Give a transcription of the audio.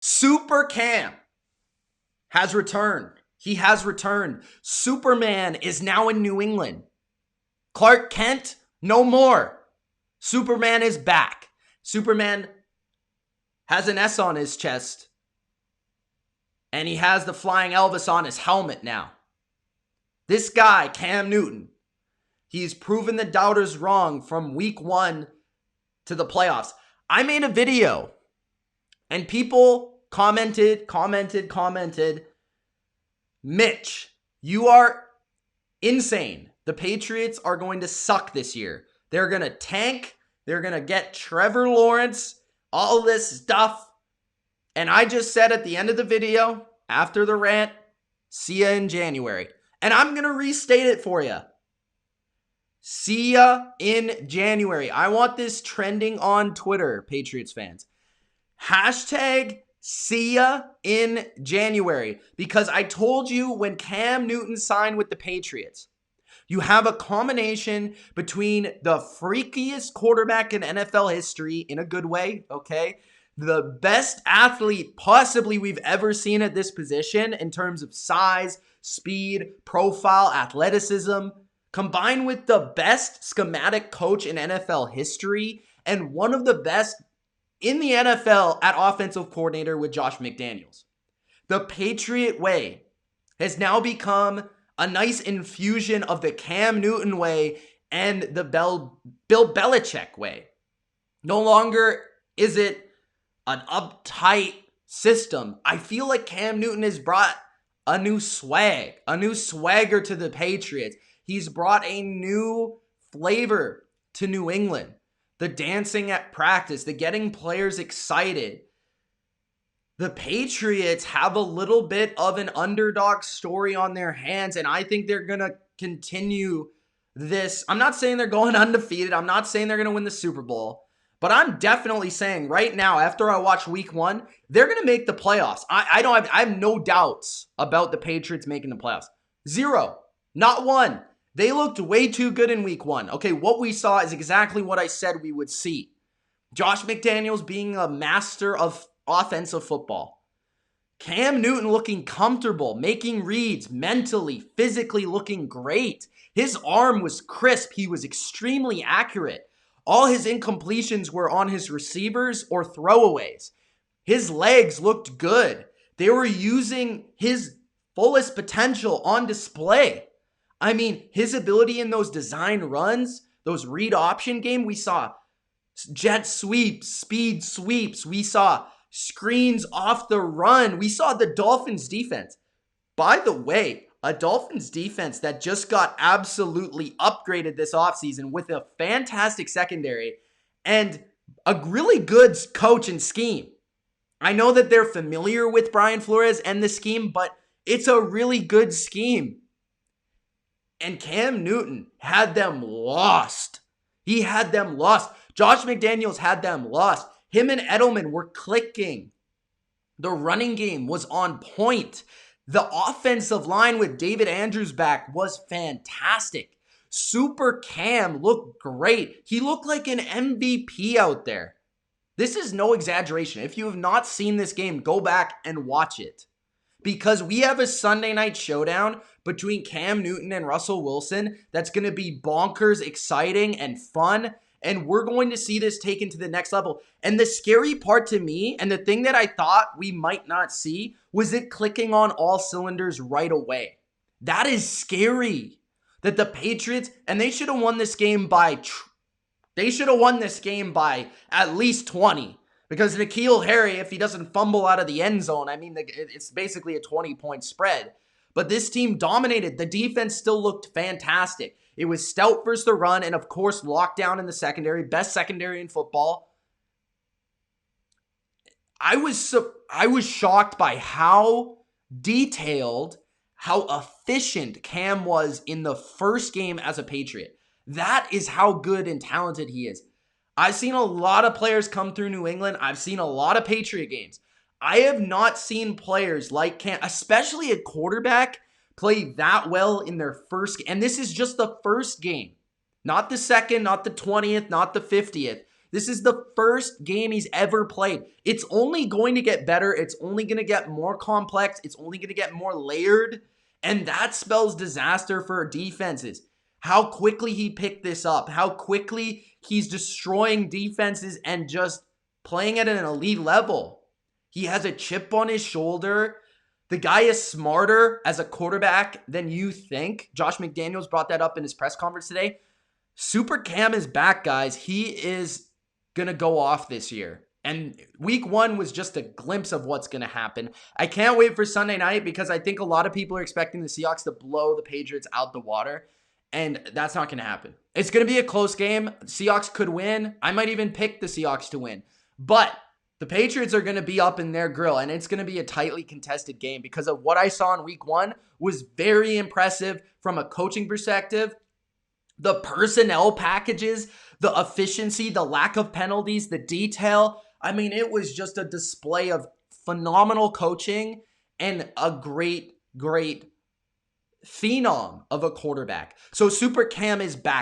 Super Cam has returned. He has returned. Superman is now in New England. Clark Kent, no more. Superman is back. Superman has an S on his chest. And he has the flying Elvis on his helmet now. This guy, Cam Newton, he's proven the doubters wrong from week 1 to the playoffs. I made a video and people commented. Mitch, you are insane. The Patriots are going to suck this year. They're going to tank. They're going to get Trevor Lawrence, all this stuff. And I just said at the end of the video, after the rant, see ya in January. And I'm going to restate it for you. See ya in January. I want this trending on Twitter, Patriots fans. Hashtag see ya in January. Because I told you when Cam Newton signed with the Patriots, you have a combination between the freakiest quarterback in NFL history, in a good way, okay? The best athlete possibly we've ever seen at this position in terms of size, speed, profile, athleticism, combined with the best schematic coach in NFL history and one of the best in the NFL at offensive coordinator with Josh McDaniels. The Patriot way has now become a nice infusion of the Cam Newton way and the Bill Belichick way. No longer is it an uptight system. I feel like Cam Newton has brought a new swagger to the Patriots. He's brought a new flavor to New England. The dancing at practice, the getting players excited. The Patriots have a little bit of an underdog story on their hands, and I think they're going to continue this. I'm not saying they're going undefeated. I'm not saying they're going to win the Super Bowl. But I'm definitely saying right now, after I watch week 1, they're going to make the playoffs. I have no doubts about the Patriots making the playoffs. Zero. Not one. They looked way too good in week 1. Okay, what we saw is exactly what I said we would see. Josh McDaniels being a master of offensive football. Cam Newton looking comfortable, making reads, mentally, physically looking great. His arm was crisp. He was extremely accurate. All his incompletions were on his receivers or throwaways. His legs looked good. They were using his fullest potential on display. I mean, his ability in those design runs, those read option game, we saw jet sweeps, speed sweeps. We saw screens off the run. We saw the Dolphins defense. By the way, a Dolphins defense that just got absolutely upgraded this offseason with a fantastic secondary and a really good coach and scheme. I know that they're familiar with Brian Flores and the scheme, but it's a really good scheme. And Cam Newton had them lost. He had them lost. Josh McDaniels had them lost. Him and Edelman were clicking. The running game was on point. The offensive line with David Andrews back was fantastic. Super Cam looked great. He looked like an MVP out there. This is no exaggeration. If you have not seen this game, go back and watch it. Because we have a Sunday night showdown between Cam Newton and Russell Wilson that's going to be bonkers, exciting, and fun. And we're going to see this taken to the next level. And the scary part to me, and the thing that I thought we might not see, was it clicking on all cylinders right away. That is scary. That the Patriots, and they should have won this game by at least 20. Because N'Keal Harry, if he doesn't fumble out of the end zone, I mean, it's basically a 20-point spread. But this team dominated. The defense still looked fantastic. It was stout versus the run, and of course, lockdown in the secondary. Best secondary in football. I was shocked by how detailed, how efficient Cam was in the first game as a Patriot. That is how good and talented he is. I've seen a lot of players come through New England. I've seen a lot of Patriot games. I have not seen players like Cam, especially a quarterback, play that well in their first game. And this is just the first game. Not the second, not the 20th, not the 50th. This is the first game he's ever played. It's only going to get better. It's only going to get more complex. It's only going to get more layered. And that spells disaster for defenses. How quickly he picked this up, how quickly he's destroying defenses and just playing at an elite level. He has a chip on his shoulder. The guy is smarter as a quarterback than you think. Josh McDaniels brought that up in his press conference today. Super Cam is back, guys. He is going to go off this year. And week 1 was just a glimpse of what's going to happen. I can't wait for Sunday night because I think a lot of people are expecting the Seahawks to blow the Patriots out the water. And that's not going to happen. It's going to be a close game. Seahawks could win. I might even pick the Seahawks to win. But the Patriots are going to be up in their grill, and it's going to be a tightly contested game because of what I saw in week 1 was very impressive from a coaching perspective. The personnel packages, the efficiency, the lack of penalties, the detail. I mean, it was just a display of phenomenal coaching and a great phenom of a quarterback. So Super Cam is back.